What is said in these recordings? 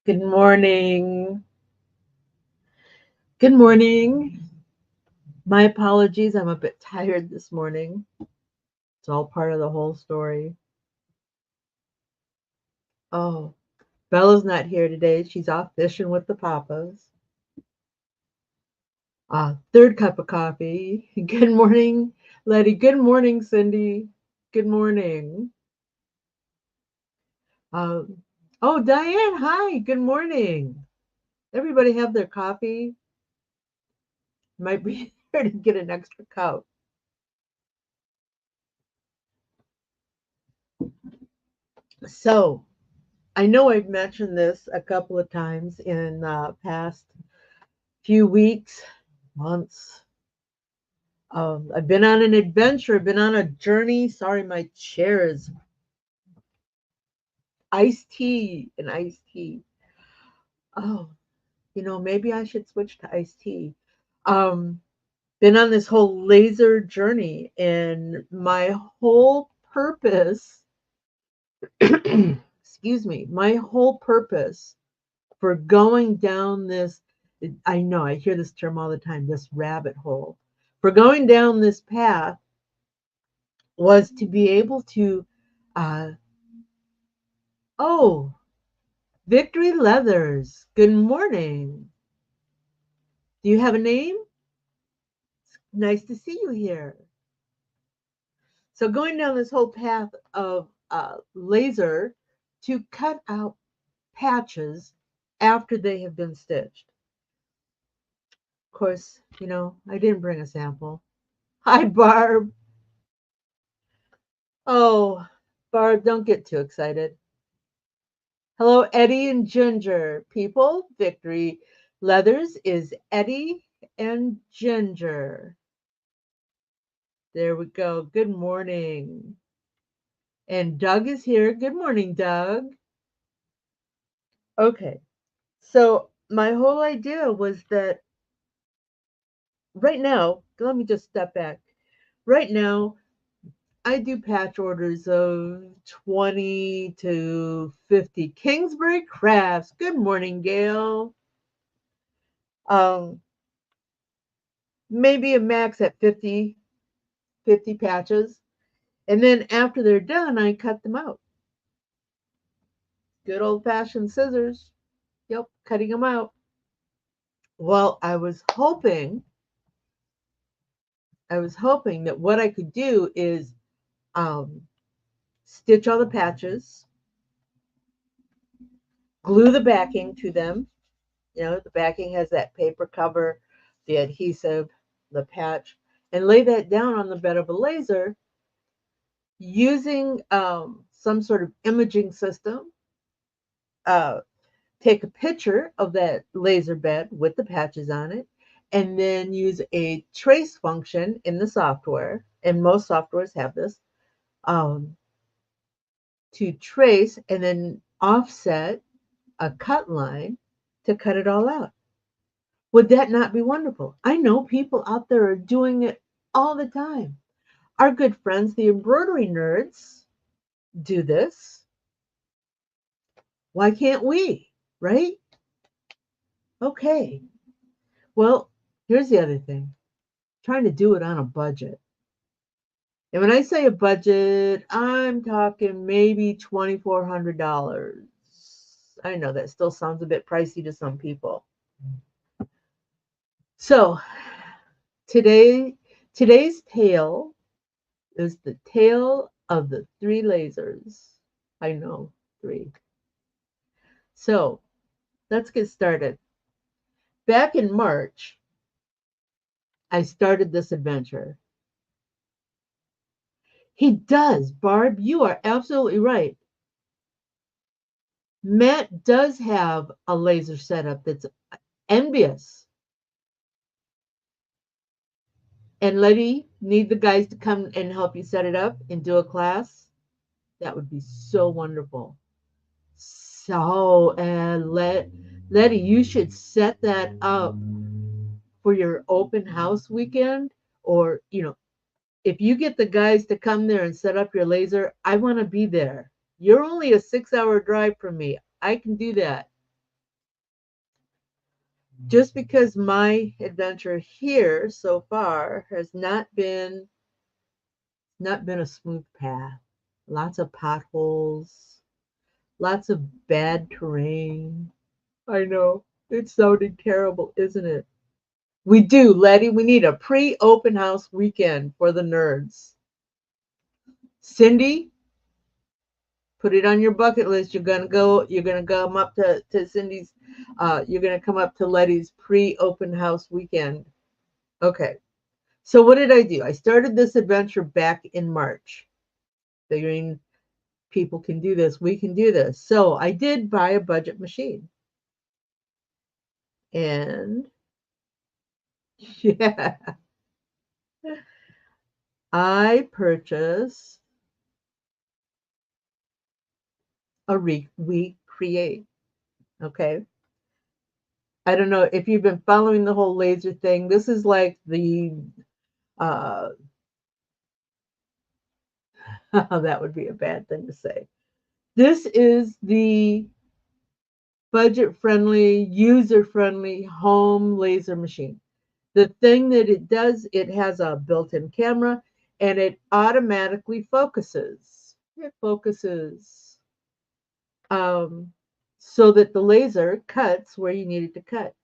Good morning. Good morning. My apologies. I'm a bit tired this morning. It's all part of the whole story. Oh, Bella's not here today. She's off fishing with the papas. Third cup of coffee. Good morning, Letty. Good morning, Cindy. Good morning. Um, oh, Diane. Hi. Good morning. Everybody have their coffee. Might be here to get an extra cup. So, I know I've mentioned this a couple of times in past few weeks, months. I've been on an adventure, I've been on a journey. Sorry, my chair is iced tea and iced tea. Oh, maybe I should switch to iced tea. Um, been on this whole laser journey, and my whole purpose, excuse me, my whole purpose for going down this, I know I hear this term all the time, this rabbit hole, for going down this path was to be able to, uh, oh, Victory Leathers, good morning. Do you have a name? Nice to see you here. So going down this whole path of laser to cut out patches after they have been stitched. Of course, I didn't bring a sample. Hi, Barb. Oh, Barb, don't get too excited. Hello, Eddie and Ginger. People, Victory Leathers is Eddie and Ginger. There we go. Good morning. And Doug is here. Good morning, Doug. Okay, so my whole idea was that right now, let me just step back. Right now, I do patch orders of 20 to 50. Kingsbury Crafts. Good morning, Gail. Um, maybe a max at 50 patches. And then after they're done, I cut them out. Good old fashioned scissors. Yep, cutting them out. Well, I was hoping that what I could do is um, stitch all the patches, glue the backing to them. The backing has that paper cover, the adhesive, the patch, and lay that down on the bed of a laser using some sort of imaging system. Uh, Take a picture of that laser bed with the patches on it, and then use a trace function in the software, and most softwares have this, um, to trace and then offset a cut line to cut it all out. Would that not be wonderful? I know people out there are doing it all the time. Our good friends, the embroidery nerds, do this. Why can't we? Right? Okay. Well, here's the other thing, trying to do it on a budget. And when I say a budget, I'm talking maybe $2,400. I know that still sounds a bit pricey to some people. So today, today's tale is the tale of the three lasers. I know, three. So let's get started. Back in March, I started this adventure. He does, Barb. You are absolutely right. Matt does have a laser setup that's envious. And Letty, need the guys to come and help you set it up and do a class? That would be so wonderful. So, Letty, you should set that up for your open house weekend. Or, if you get the guys to come there and set up your laser, I want to be there. You're only a 6-hour drive from me. I can do that. Just because my adventure here so far has not been a smooth path. Lots of potholes, lots of bad terrain. I know. It's sounding terrible, isn't it? We do, Letty. We need a pre-open house weekend for the nerds. Cindy, put it on your bucket list. You're gonna come up to Cindy's you're gonna come up to Letty's pre-open house weekend. Okay. So what did I do? I started this adventure back in March, figuring people can do this, we can do this. So I did buy a budget machine. And yeah, I purchased a recreate. Okay. I don't know if you've been following the whole laser thing. This is like the uh that would be a bad thing to say. This is the budget friendly, user friendly home laser machine. The thing that it does, it has a built in camera and it automatically focuses. It focuses um, so that the laser cuts where you need it to cut.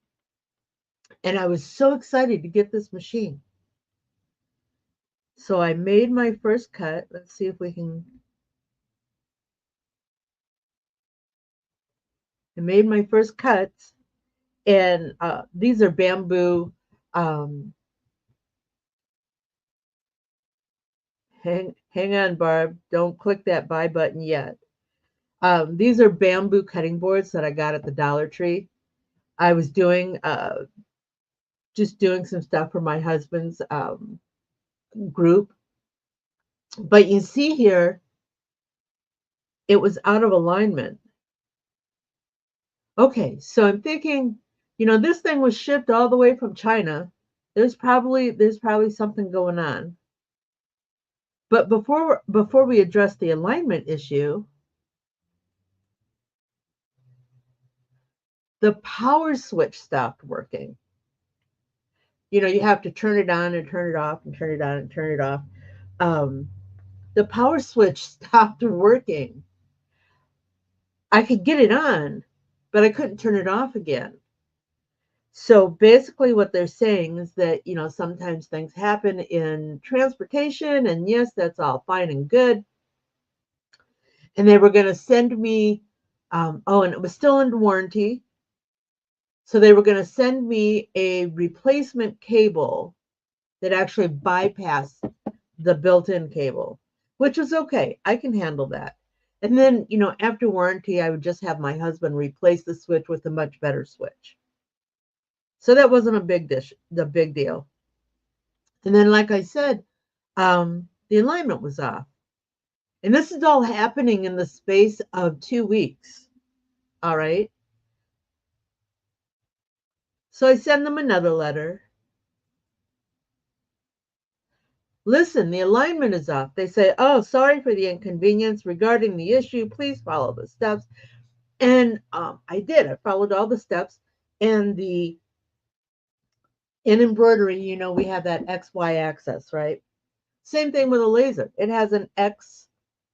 And I was so excited to get this machine. So I made my first cut. Let's see if we can. I made my first cuts, and these are bamboo. Um, hang on, Barb. Don't click that buy button yet. These are bamboo cutting boards that I got at the Dollar Tree. I was doing just doing some stuff for my husband's group, but you see here it was out of alignment. Okay, so I'm thinking, this thing was shipped all the way from China. There's probably something going on. But before we address the alignment issue, the power switch stopped working. You have to turn it on and turn it off and turn it on and turn it off. Um, the power switch stopped working. I could get it on, but I couldn't turn it off again. So basically, what they're saying is that, sometimes things happen in transportation, and yes, that's all fine and good. And they were going to send me, and it was still under warranty. So they were going to send me a replacement cable that actually bypassed the built in cable, which was okay. I can handle that. And then, after warranty, I would just have my husband replace the switch with a much better switch. So that wasn't the big deal. And then, like I said, the alignment was off. And this is all happening in the space of 2 weeks. All right. So I send them another letter. Listen, the alignment is off. They say, oh, sorry for the inconvenience. Regarding the issue, please follow the steps. And I did. I followed all the steps. And in embroidery, we have that XY axis, right? Same thing with a laser. It has an X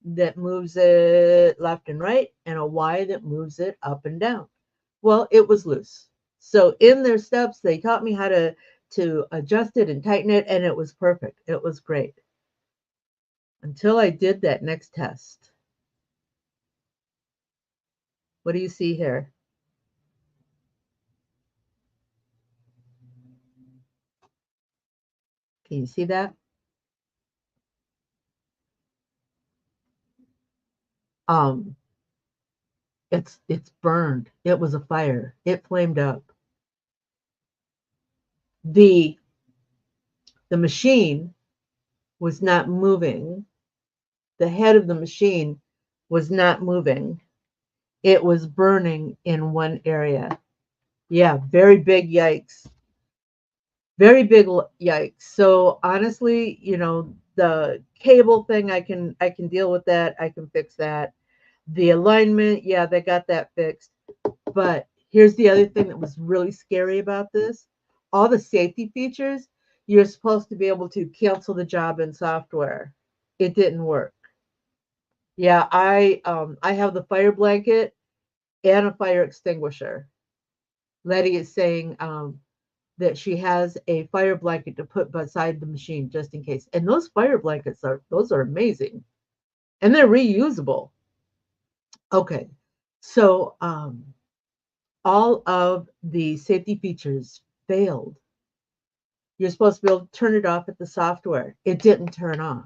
that moves it left and right, and a Y that moves it up and down. Well, it was loose. So in their steps, they taught me how to adjust it and tighten it, and it was perfect. It was great. Until I did that next test. What do you see here? Can you see that? Um, it's burned. It was a fire. It flamed up. The the machine was not moving. The head of the machine was not moving. It was burning in one area. Yeah, very big yikes. Very big yikes. So honestly, the cable thing I can deal with that. I can fix that. The alignment, yeah, they got that fixed. But Here's the other thing that was really scary about this. All the safety features, you're supposed to be able to cancel the job in software. It didn't work. Yeah, I have the fire blanket and a fire extinguisher. Letty is saying that she has a fire blanket to put beside the machine just in case. And those fire blankets are amazing. And they're reusable. Okay. So all of the safety features failed. You're supposed to be able to turn it off at the software. It didn't turn off.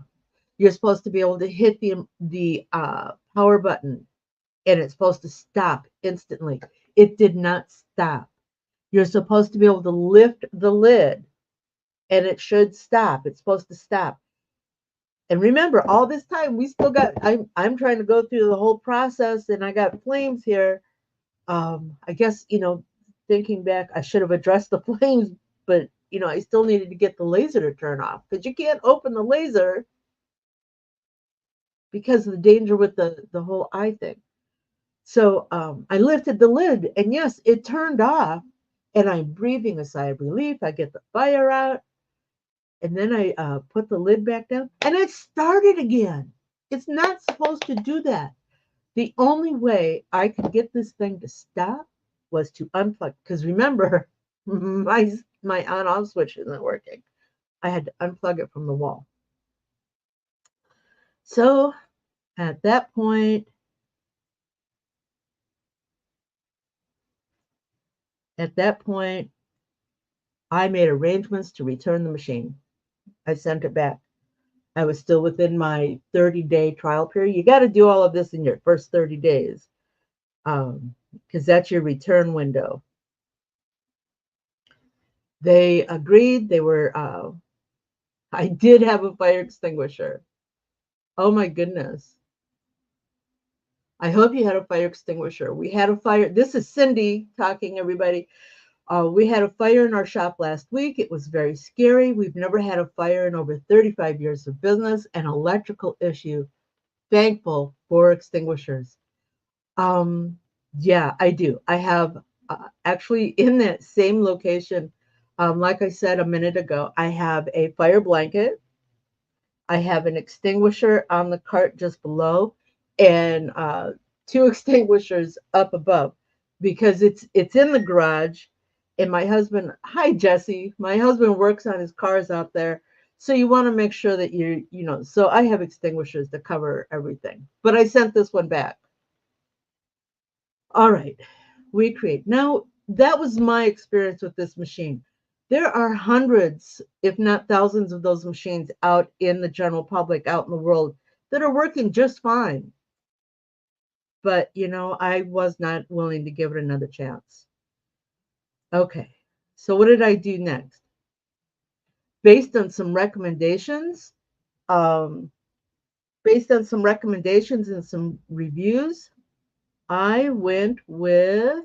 You're supposed to be able to hit the power button, and it's supposed to stop instantly. It did not stop. You're supposed to be able to lift the lid, and it should stop. It's supposed to stop. And remember, all this time we still got. I'm trying to go through the whole process, and I got flames here. I guess thinking back, I should have addressed the flames, but I still needed to get the laser to turn off because you can't open the laser because of the danger with the whole eye thing. So I lifted the lid, and yes, it turned off. And I'm breathing a sigh of relief. I get the fire out, and then I put the lid back down, and it started again. It's not supposed to do that. The only way I could get this thing to stop was to unplug. Because remember, my on-off switch isn't working. I had to unplug it from the wall. So at that point, I made arrangements to return the machine. I sent it back. I was still within my 30-day trial period. You got to do all of this in your first 30 days because that's your return window. They agreed. I did have a fire extinguisher. Oh my goodness. I hope you had a fire extinguisher. We had a fire. This is Cindy talking, everybody. We had a fire in our shop last week. It was very scary. We've never had a fire in over 35 years of business, an electrical issue. Thankful for extinguishers. Um, yeah, I do. I have actually in that same location, like I said a minute ago, I have a fire blanket. I have an extinguisher on the cart just below, and two extinguishers up above because it's in the garage. And my husband, hi Jesse, my husband works on his cars out there, so you want to make sure that So I have extinguishers to cover everything, but I sent this one back. All right, we create. Now, that was my experience with this machine. There are hundreds, if not thousands, of those machines out in the general public, out in the world, that are working just fine. But, I was not willing to give it another chance. Okay, so what did I do next? Based on some recommendations, um, and some reviews, I went with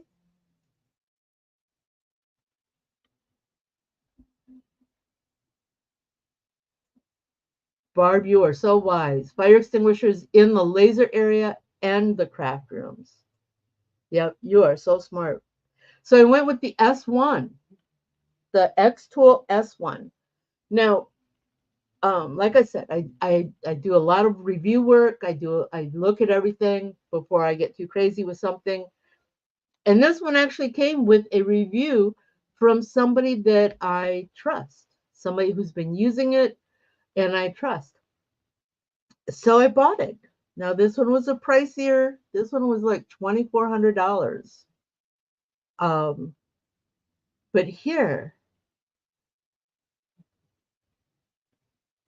Barb, you are so wise. Fire extinguishers in the laser area and the craft rooms. Yep, you are so smart. So I went with the S1, the X-Tool S1. Now, like I said, I do a lot of review work. I look at everything before I get too crazy with something. And this one actually came with a review from somebody that I trust, somebody who's been using it and I trust. So I bought it. Now this one was a pricier. This one was like $2,400. Um, but here,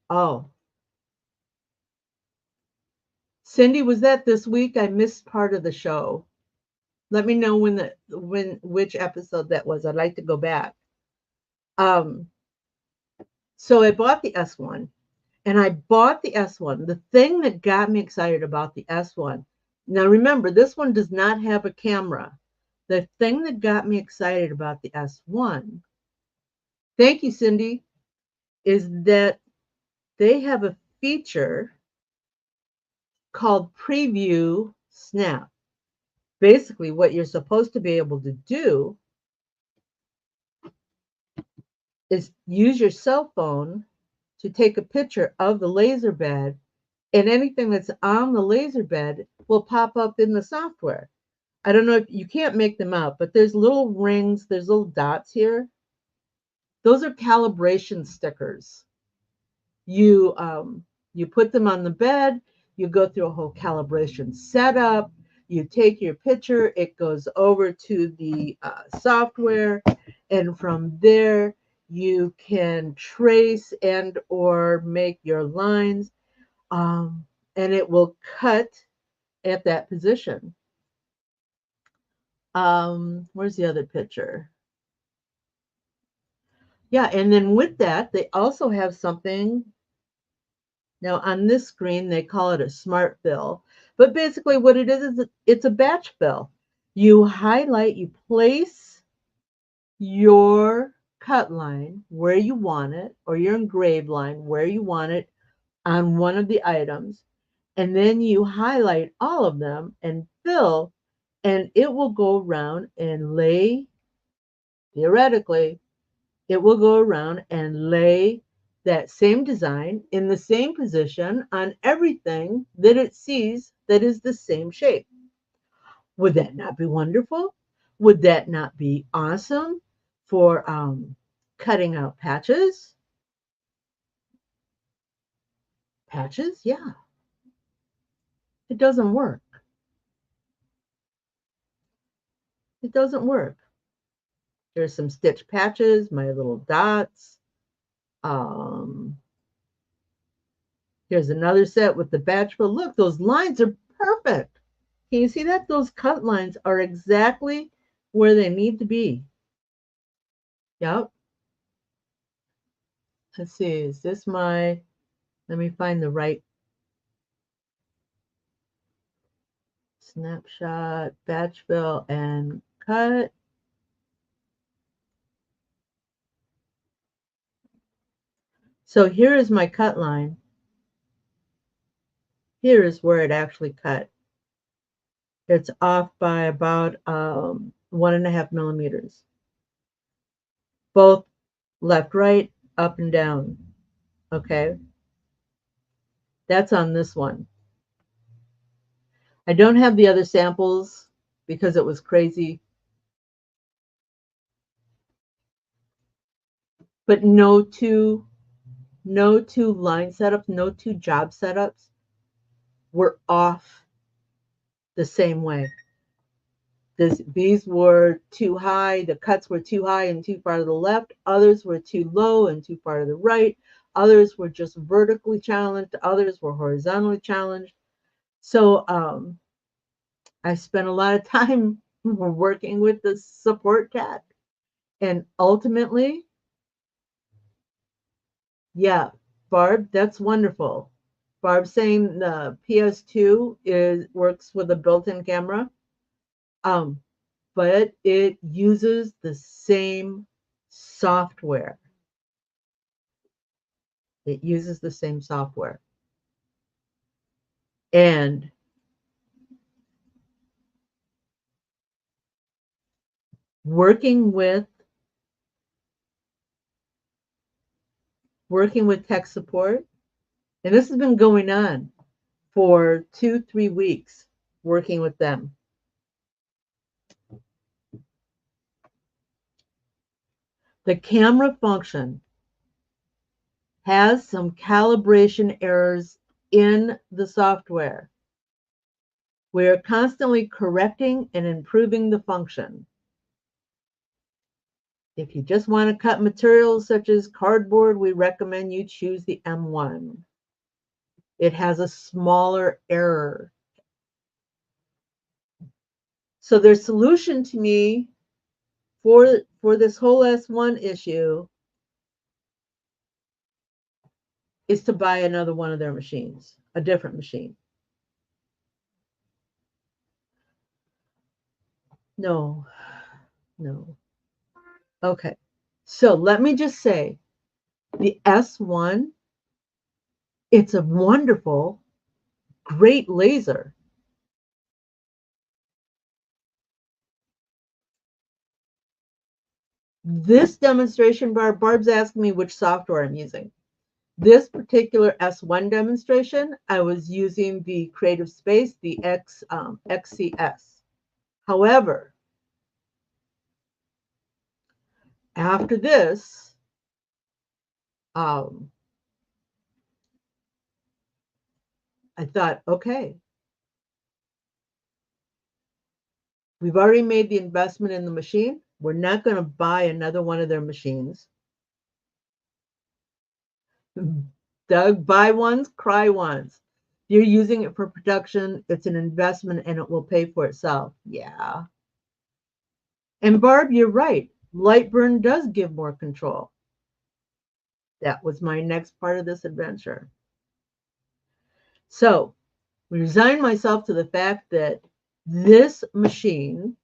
oh, Cindy, was that this week? I missed part of the show. Let me know which episode that was. I'd like to go back. Um, so I bought the S1, and I bought the S1. The thing that got me excited about the S1. Now remember, this one does not have a camera. The thing that got me excited about the S1, thank you, Cindy, is that they have a feature called Preview Snap. Basically, what you're supposed to be able to do is use your cell phone to take a picture of the laser bed, and anything that's on the laser bed will pop up in the software. I don't know if you can't make them out, but there's little rings, there's little dots here. Those are calibration stickers. You put them on the bed, you go through a whole calibration setup, you take your picture, it goes over to the software, and from there you can trace and or make your lines, um, and it will cut at that position. Where's the other picture? Yeah, and then with that, they also have something. Now on this screen, they call it a smart fill, but basically what it is it's a batch fill. You highlight, you place your cut line where you want it, or your engraved line where you want it on one of the items, and then you highlight all of them and fill, and it will go around and lay, theoretically, it will go around and lay that same design in the same position on everything that it sees that is the same shape. Would that not be wonderful? Would that not be awesome for cutting out patches? Patches? Yeah, it doesn't work. It doesn't work. There's some stitch patches, my little dots. Um, Here's another set with the batch, but look, those lines are perfect. Can you see that? Those cut lines are exactly where they need to be. Yep. Let's see, is this my, let me find the right snapshot, batch fill, and cut. So here is my cut line. Here is where it actually cut. It's off by about 1.5 millimeters. Both left, right, up and down. Okay. That's on this one. I don't have the other samples because it was crazy, but no two line setups, no two job setups were off the same way. These were too high, the cuts were too high and too far to the left, others were too low and too far to the right, others were just vertically challenged, others were horizontally challenged. So I spent a lot of time working with the support cat. And ultimately, yeah, Barb, that's wonderful. Barb saying the PS2 works with a built-in camera, um, but it uses the same software. It uses the same software. And working with tech support, and this has been going on for 2-3 weeks, working with them. The camera function has some calibration errors in the software. We are constantly correcting and improving the function. If you just want to cut materials such as cardboard, we recommend you choose the M1. It has a smaller error. So their solution to me for this whole S1 issue is to buy another one of their machines, a different machine. No. Okay. So let me just say the S1, it's a wonderful, great laser. This demonstration, Barb's asking me which software I'm using. This particular S1 demonstration, I was using the Creative Space, the XCS. However, after this, um, I thought, okay, we've already made the investment in the machine. We're not going to buy another one of their machines. Doug, buy ones, cry ones. You're using it for production. It's an investment and it will pay for itself. Yeah. And Barb, you're right. Lightburn does give more control. That was my next part of this adventure. So, resigned myself to the fact that this machine,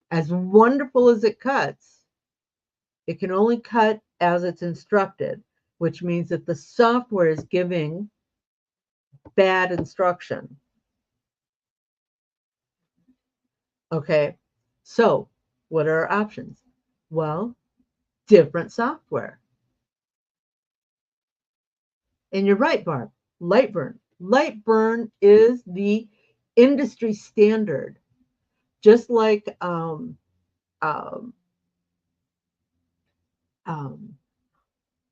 as wonderful as it cuts, it can only cut as it's instructed, which means that the software is giving bad instruction. Okay, so what are our options? Well, different software. And you're right, Barb. Lightburn. Lightburn is the industry standard, just like um, um,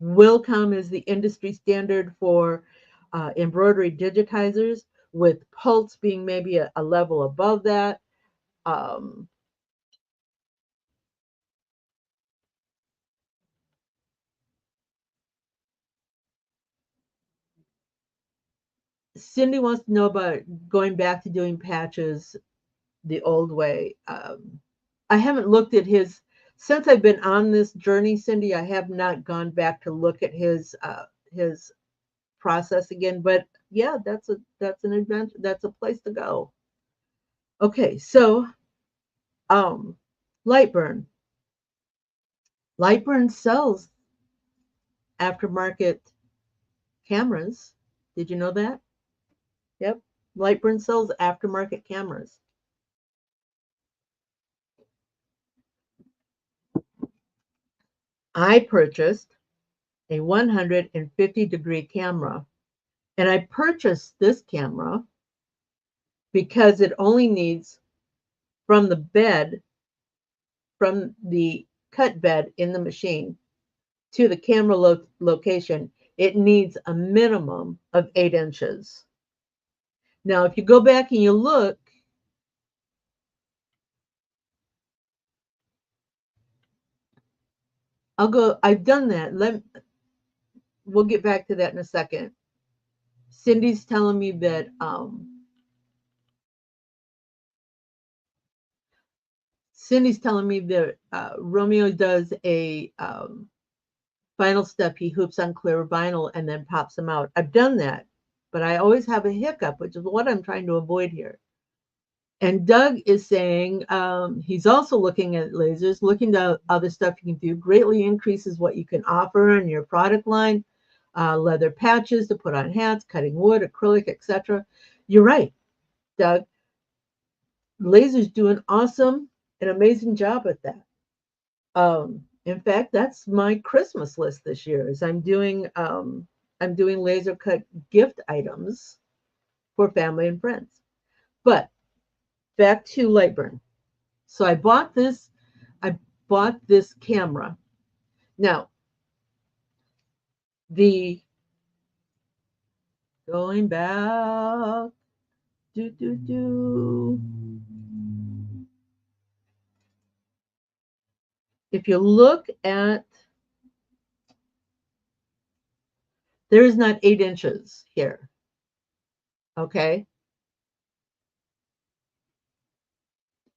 Wilcom is the industry standard for embroidery digitizers, with Pulse being maybe a level above that. Um, Cindy wants to know about going back to doing patches the old way. I haven't looked at his since I've been on this journey, Cindy. I have not gone back to look at his process again. But yeah, that's an adventure. That's a place to go. Okay, so um, Lightburn. Lightburn sells aftermarket cameras. Did you know that? Yep. Lightburn sells aftermarket cameras. I purchased a 150-degree camera, and I purchased this camera because it only needs from the bed, from the cut bed in the machine to the camera location, it needs a minimum of 8 inches. Now, if you go back and you look, I've done that. We'll get back to that in a second. Cindy's telling me that Romeo does a final step. He hoops on clear vinyl and then pops them out. I've done that, but I always have a hiccup, which is what I'm trying to avoid here. And Doug is saying he's also looking at lasers, looking at other stuff you can do. Greatly increases what you can offer in your product line. Leather patches to put on hats, cutting wood, acrylic, etc. You're right, Doug. Lasers do an awesome and amazing job at that. In fact, that's my Christmas list this year. Is I'm doing laser cut gift items for family and friends. But back to Lightburn. So I bought this camera. Now, the going back, do do do. If you look at, there is not 8 inches here. Okay,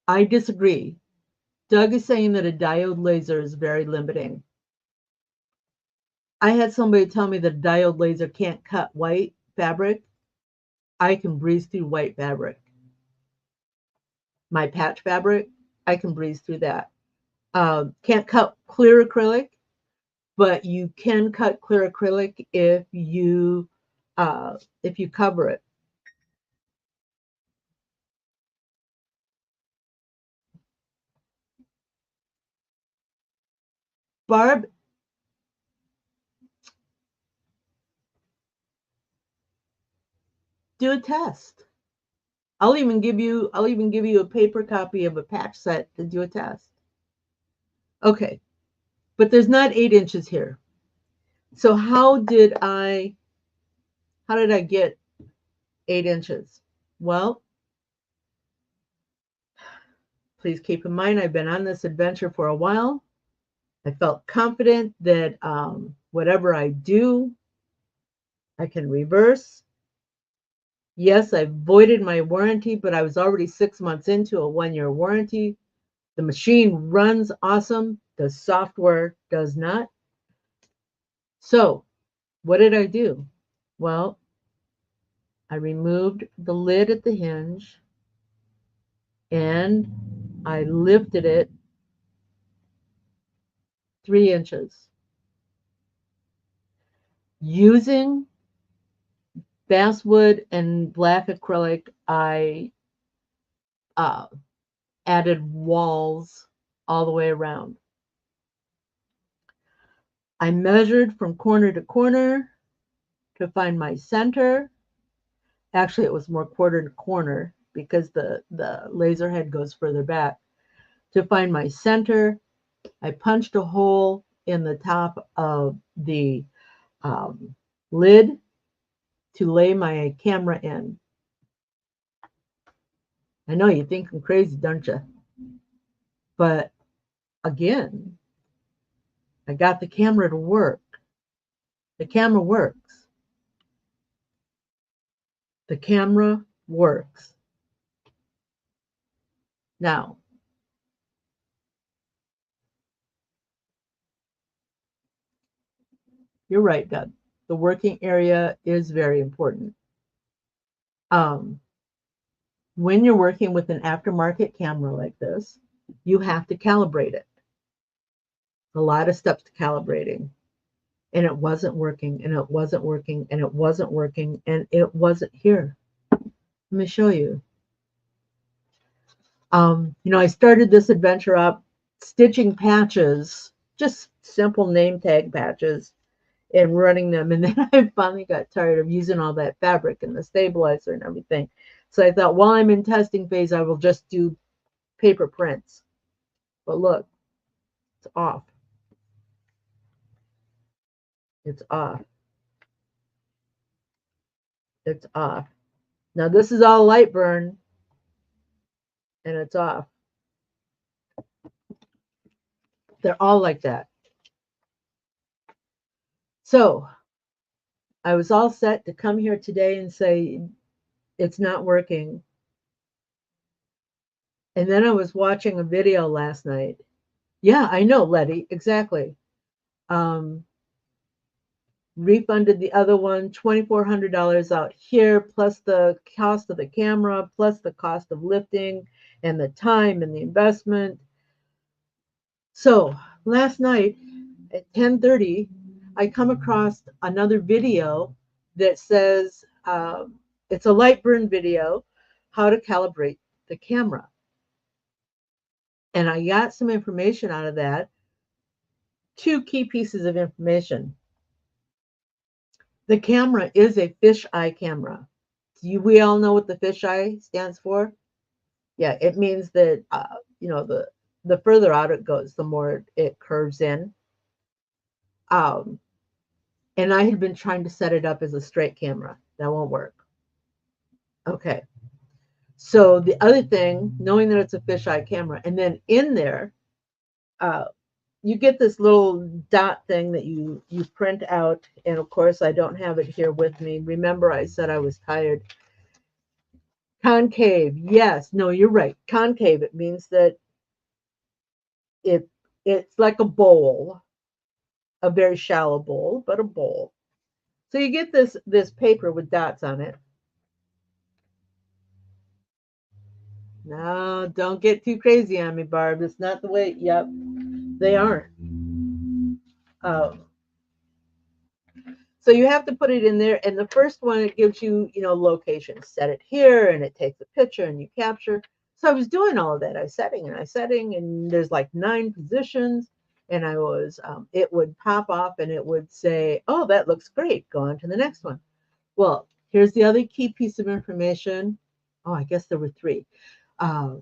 I disagree. Doug is saying that a diode laser is very limiting. I had somebody tell me that a diode laser can't cut white fabric. I can breeze through white fabric. My patch fabric, I can breeze through that. Can't cut clear acrylic, but you can cut clear acrylic if you cover it. Barb, do a test. I'll even give you a paper copy of a patch set to do a test. Okay, but there's not 8 inches here. So how did I get 8 inches? Well, please keep in mind I've been on this adventure for a while. I felt confident that whatever I do, I can reverse. Yes, I voided my warranty, but I was already 6 months into a 1-year warranty. The machine runs awesome. The software does not. So, what did I do? Well, I removed the lid at the hinge and I lifted it 3 inches. Using basswood and black acrylic, I uh, added walls all the way around. I measured from corner to corner to find my center. Actually, it was more quarter to corner because the laser head goes further back. To find my center, I punched a hole in the top of the um, lid to lay my camera in. I know you think I'm crazy, don't you? But again, I got the camera to work. The camera works. The camera works. Now, you're right, Doug. The working area is very important. Um, when you're working with an aftermarket camera like this, you have to calibrate it. A lot of steps to calibrating. And it wasn't working, and it wasn't working, and it wasn't working, and it wasn't here. Let me show you. I started this adventure up stitching patches, just simple name tag patches, and running them. And then I finally got tired of using all that fabric and the stabilizer and everything. So I thought, while I'm in testing phase, I will just do paper prints. But look, it's off. It's off. It's off. Now this is all light burn, and it's off. They're all like that. So I was all set to come here today and say, it's not working. And then I was watching a video last night. Yeah, I know, Letty, exactly. Um, Refunded the other one, $2,400 out here, plus the cost of the camera, plus the cost of lifting and the time and the investment. So last night at 10:30, I come across another video that says it's a light burn video, how to calibrate the camera. And I got some information out of that. 2 key pieces of information. The camera is a fisheye camera. We all know what the fisheye stands for. Yeah, it means that the further out it goes, the more it curves in. Um, and I had been trying to set it up as a straight camera. That won't work. Okay. So the other thing, knowing that it's a fisheye camera, and then in there, uh, you get this little dot thing that you print out, and of course I don't have it here with me. Remember, I said I was tired. Concave, yes. No, you're right. Concave. It means that it's like a bowl, a very shallow bowl, but a bowl. So you get this paper with dots on it. No, don't get too crazy on me, Barb. It's not the way. Yep, they aren't. Um, so you have to put it in there, and the first one, it gives you, location. Set it here, and it takes a picture, and you capture. So I was doing all of that. I was setting, and there's like 9 positions, and I was, it would pop off and it would say, "Oh, that looks great. Go on to the next one." Well, here's the other key piece of information. Oh, I guess there were three. Um,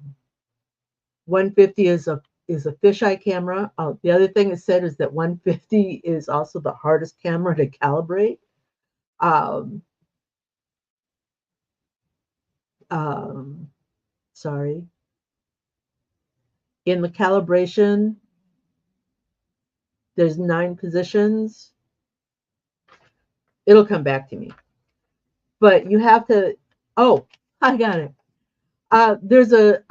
150 is a fisheye camera. Oh, the other thing it said is that 150 is also the hardest camera to calibrate. Um, um, sorry. In the calibration, there's 9 positions. It'll come back to me. But you have to, oh, I got it. There's a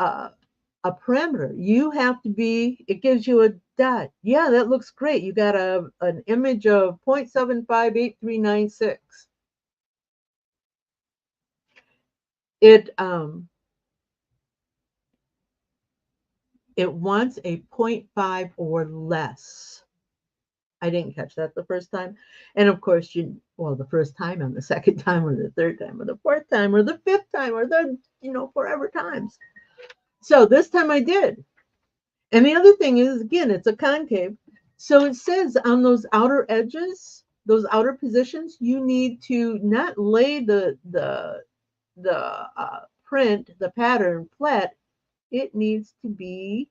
parameter. You have to be, it gives you a dot. Yeah, that looks great. You got an image of 0.758396. It it wants a point 0.5 or less. I didn't catch that the first time. And of course, well, the first time and the second time or the third time or the fourth time or the fifth time or the, forever times. So this time I did. And the other thing is, again, it's a concave. So it says on those outer edges, those outer positions, you need to not lay the print, the pattern flat. It needs to be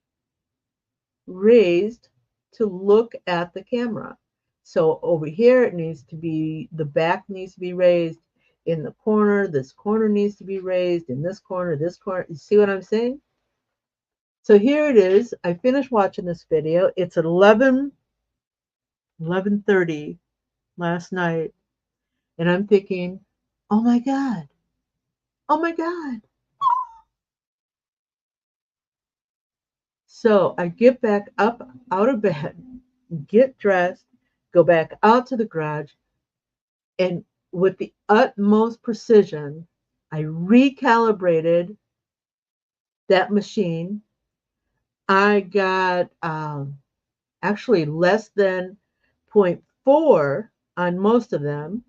raised to look at the camera. So over here, it needs to be, the back needs to be raised. In the corner, this corner needs to be raised. In this corner, this corner. You see what I'm saying? So here it is. I finished watching this video. It's at 11:30 last night. And I'm thinking, oh my God. Oh my God. So I get back up out of bed, get dressed, go back out to the garage, and with the utmost precision, I recalibrated that machine. I got actually less than zero point 0.4 on most of them.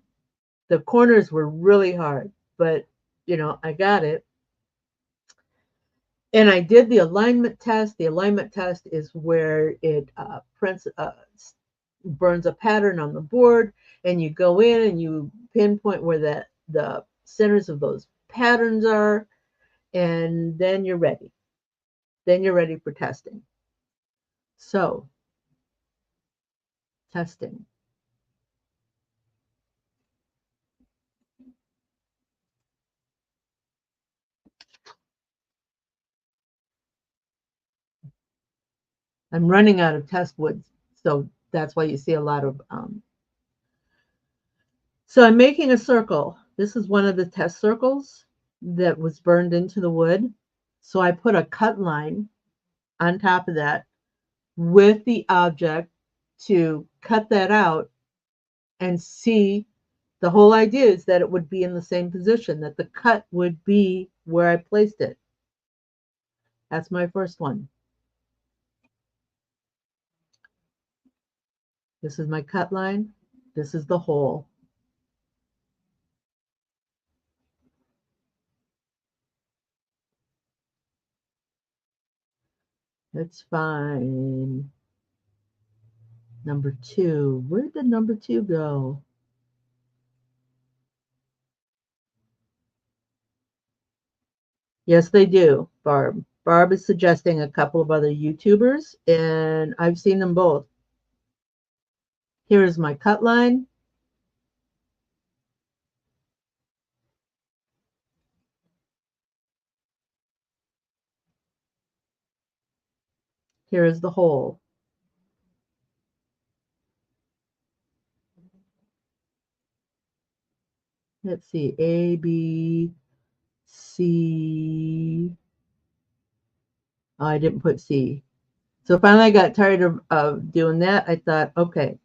The corners were really hard, but I got it. And I did the alignment test. The alignment test is where it burns a pattern on the board, and you go in and you pinpoint where the centers of those patterns are, and then you're ready. Then you're ready for testing. So, testing. I'm running out of test woods, so that's why you see a lot of. So I'm making a circle. This is one of the test circles that was burned into the wood. So I put a cut line on top of that with the object to cut that out and see. The whole idea is that it would be in the same position, that the cut would be where I placed it. That's my first one. This is my cut line. This is the hole. That's fine. Number 2. Where did number 2 go? Yes, they do, Barb. Barb is suggesting a couple of other YouTubers, and I've seen them both. Here is my cut line. Here is the hole. Let's see, A, B, C. Oh, I didn't put C. So finally I got tired of doing that. I thought, okay,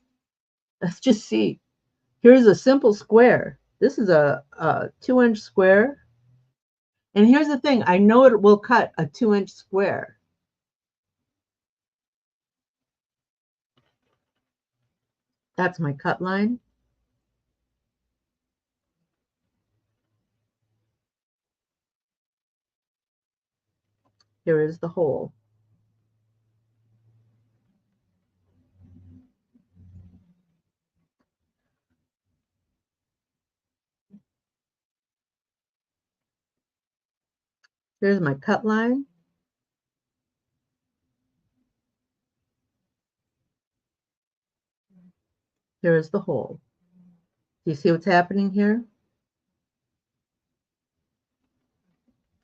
let's just see. Here's a simple square. This is a 2-inch square. And here's the thing. I know it will cut a 2-inch square. That's my cut line. Here is the hole. Here's my cut line. Here's the hole. Do you see what's happening here?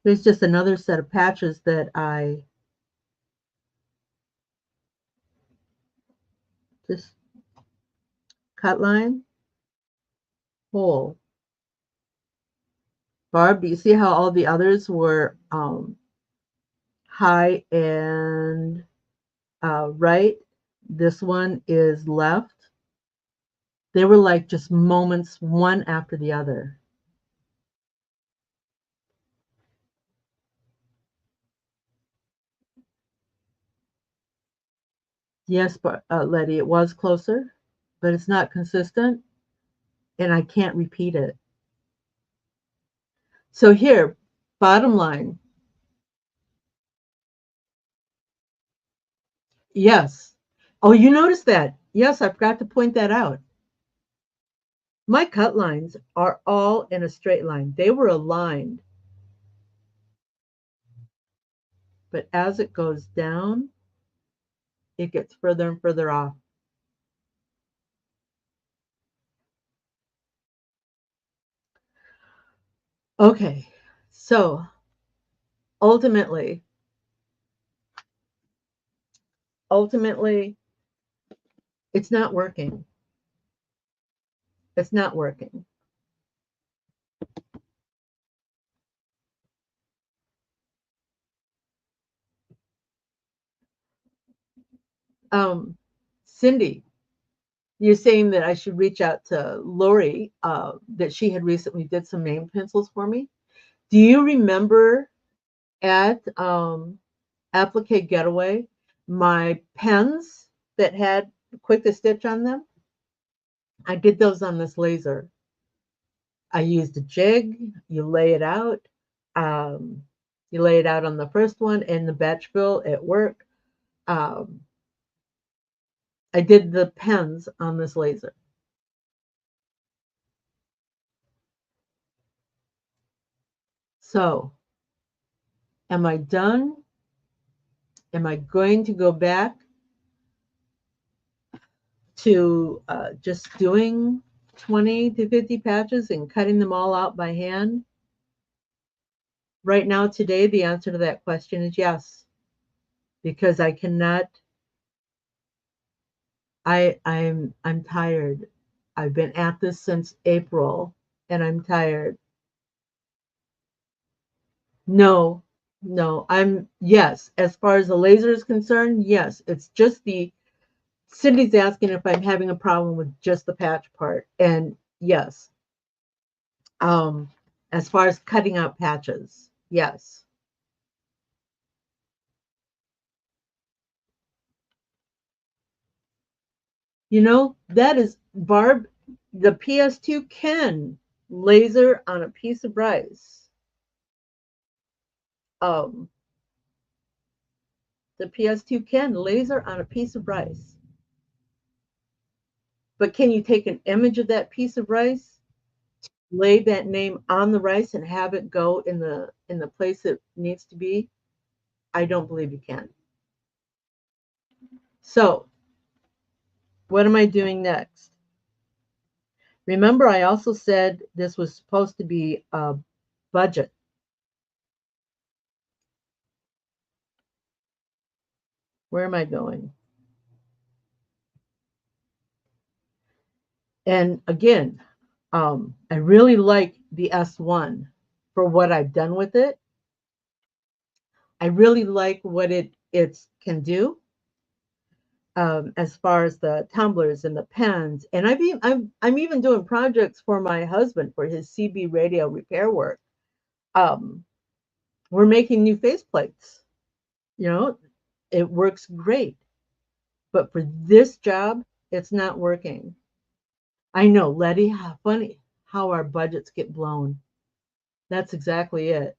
Here's just another set of patches that I just cut line, hole. Barb, do you see how all the others were high and right? This one is left. They were like just moments one after the other. Yes, but Letty, it was closer, but it's not consistent, and I can't repeat it. So here, bottom line, yes. Oh, you noticed that? Yes, I forgot to point that out. My cut lines are all in a straight line. They were aligned, but as it goes down, it gets further and further off. Okay, so ultimately, ultimately, it's not working. It's not working. Um, Cindy, you're saying that I should reach out to Lori, that she had recently did some name pencils for me. Do you remember at Applique Getaway my pens that had quick to stitch on them? I did those on this laser. I used a jig. You lay it out. Um, you lay it out on the first one in the batch fill at work. Um, I did the pens on this laser. So, am I done? Am I going to go back to just doing 20 to 50 patches and cutting them all out by hand? Right now, today, the answer to that question is yes, because I cannot. I'm tired. I've been at this since April, and I'm tired. No, no, I'm yes. As far as the laser is concerned, yes. It's just the Cindy's asking if I'm having a problem with just the patch part, and yes. Um, as far as cutting out patches, yes. You know, that is Barb, the PS2 can laser on a piece of rice. Um, the PS2 can laser on a piece of rice. But can you take an image of that piece of rice, lay that name on the rice and have it go in the place it needs to be? I don't believe you can. So, what am I doing next? Remember, I also said this was supposed to be a budget. Where am I going? And again, I really like the S1 for what I've done with it. I really like what it can do, as far as the tumblers and the pens. And I'm even doing projects for my husband for his CB radio repair work. Um, we're making new faceplates. You know, it works great. But for this job, it's not working. I know, Letty, how funny how our budgets get blown. That's exactly it.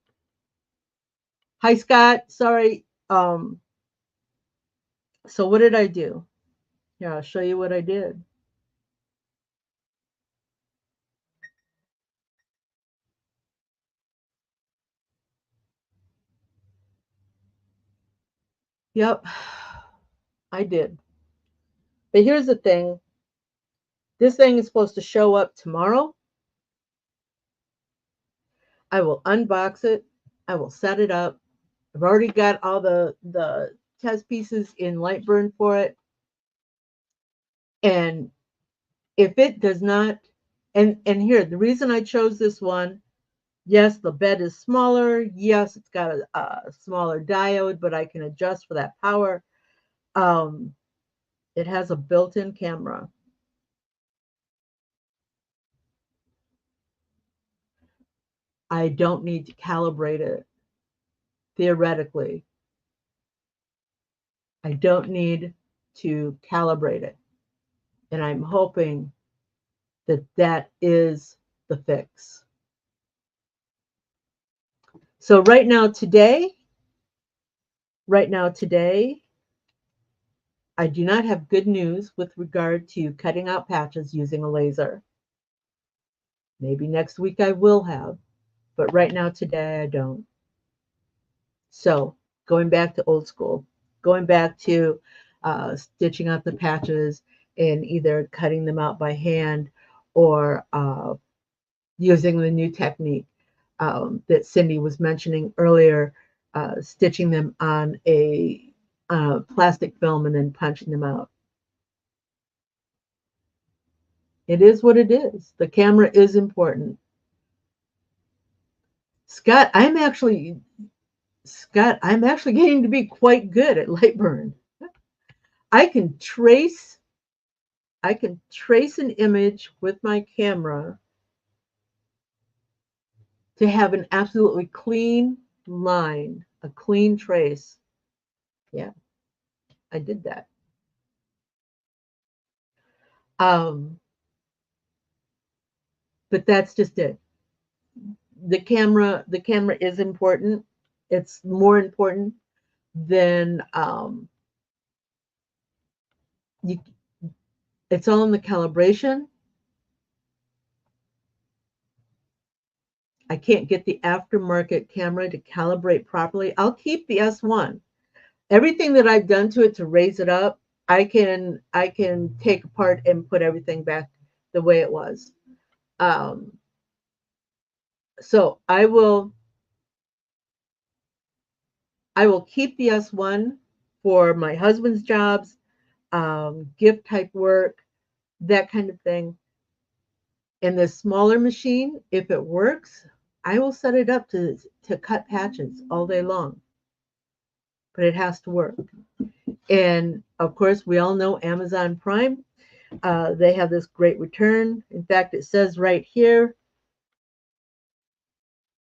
Hi, Scott. Sorry. So what did I do? Yeah, I'll show you what I did. Yep, I did. But here's the thing. This thing is supposed to show up tomorrow. I will unbox it. I will set it up. I've already got all the test pieces in Lightburn for it. And if it does not, and here, the reason I chose this one, yes, the bed is smaller. Yes, it's got a smaller diode, but I can adjust for that power. Um, it has a built-in camera. I don't need to calibrate it theoretically. I don't need to calibrate it. And I'm hoping that that is the fix. So right now, today, I do not have good news with regard to cutting out patches using a laser. Maybe next week I will have, but right now, today, I don't. So going back to old school, going back to stitching out the patches and either cutting them out by hand or using the new technique that Cindy was mentioning earlier, stitching them on a plastic film and then punching them out. It is what it is. The camera is important. Scott, I'm actually getting to be quite good at light burn. I can trace I can trace an image with my camera to have an absolutely clean line, a clean trace. Yeah, I did that. Um, but that's just it. The camera is important. It's more important than you, it's all in the calibration. I can't get the aftermarket camera to calibrate properly. I'll keep the S1. Everything that I've done to it to raise it up, I can take apart and put everything back the way it was. Um, so I will keep the S1 for my husband's jobs, gift type work, that kind of thing. And the smaller machine, if it works, I will set it up to cut patches all day long. But it has to work. And of course, we all know Amazon Prime. They have this great return. In fact, it says right here,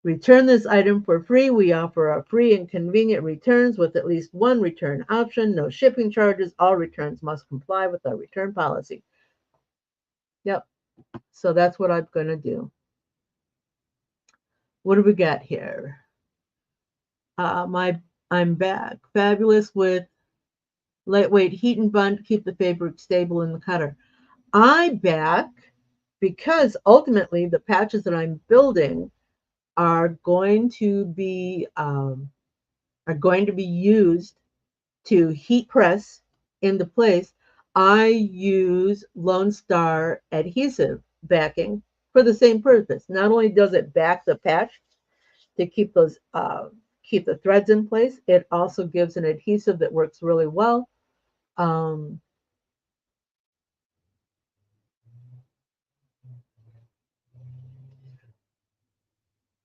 return this item for free. We offer a free and convenient returns with at least one return option. No shipping charges. All returns must comply with our return policy. Yep. So that's what I'm going to do. What do we got here? I'm back. Fabulous with lightweight heat and bond to keep the fabric stable in the cutter. I'm back because ultimately the patches that I'm building are going to be used to heat press into place. I use Lone Star adhesive backing for the same purpose. Not only does it back the patch to keep the threads in place, it also gives an adhesive that works really well. Um,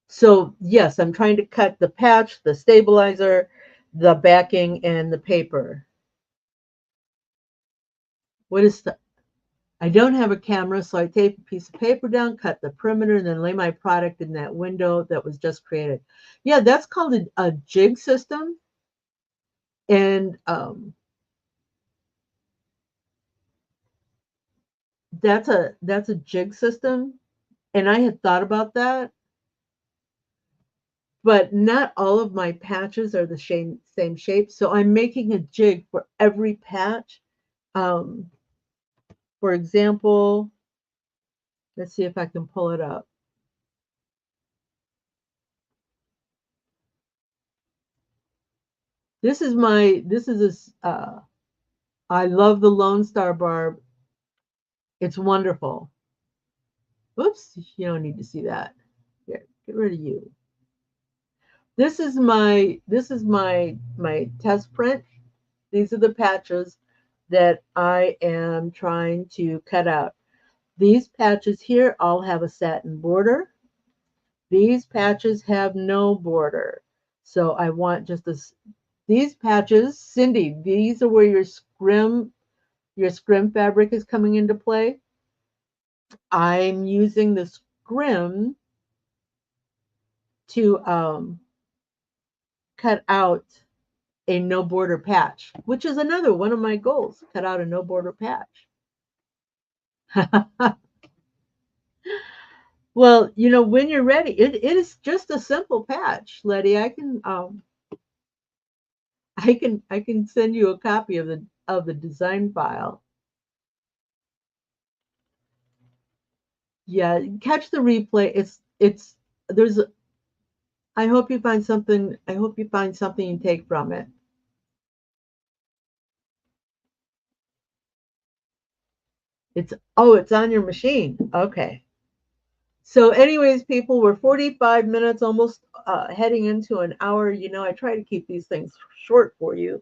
so yes, I'm trying to cut the patch, the stabilizer, the backing, and the paper. What is the I don't have a camera, so I tape a piece of paper down, cut the perimeter, and then lay my product in that window that was just created. Yeah, that's called a jig system. And that's a jig system. And I had thought about that, but not all of my patches are the same shape. So I'm making a jig for every patch. Um, for example, let's see if I can pull it up. I love the Lone Star barb. It's wonderful. Whoops, you don't need to see that. Here, get rid of you. This is my test print. These are the patches that I am trying to cut out. These patches here all have a satin border. These patches have no border. So I want just this. These patches, Cindy, these are where your scrim fabric is coming into play. I'm using the scrim to cut out a no border patch, which is another one of my goals, cut out a no border patch. Well, when you're ready, it is just a simple patch, Letty. I can send you a copy of the design file. Yeah, catch the replay. It's there's I hope you find something you take from it. It's on your machine. Okay. So anyways, people, we're 45 minutes almost heading into an hour. I try to keep these things short for you,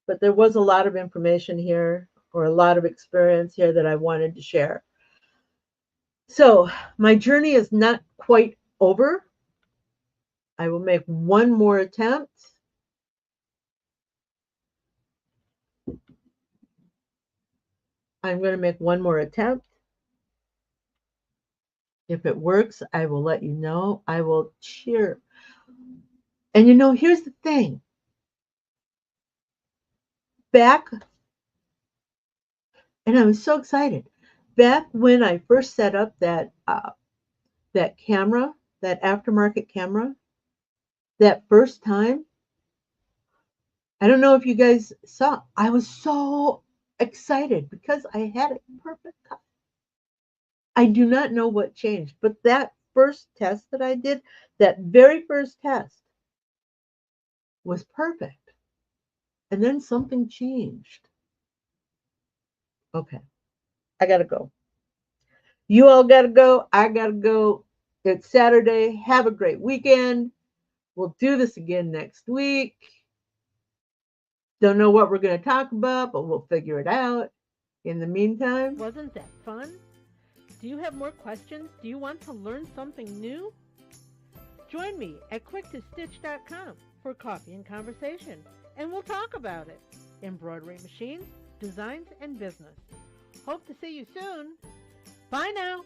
but there was a lot of information here or a lot of experience here that I wanted to share. So my journey is not quite over. I will make one more attempt. I'm going to make one more attempt. If it works, I will let you know. I will cheer. And here's the thing. Back, and I'm so excited. Back when I first set up that camera, that aftermarket camera, that first time, I don't know if you guys saw, I was so excited because I had it perfect cut. I do not know what changed, but that first test that I did, that very first test was perfect. And then something changed. Okay, I got to go. You all got to go. I got to go. It's Saturday. Have a great weekend. We'll do this again next week. Don't know what we're going to talk about, but we'll figure it out. In the meantime, wasn't that fun? Do you have more questions? Do you want to learn something new? Join me at quicktostitch.com for coffee and conversation, and we'll talk about it. Embroidery machines, designs, and business. Hope to see you soon. Bye now.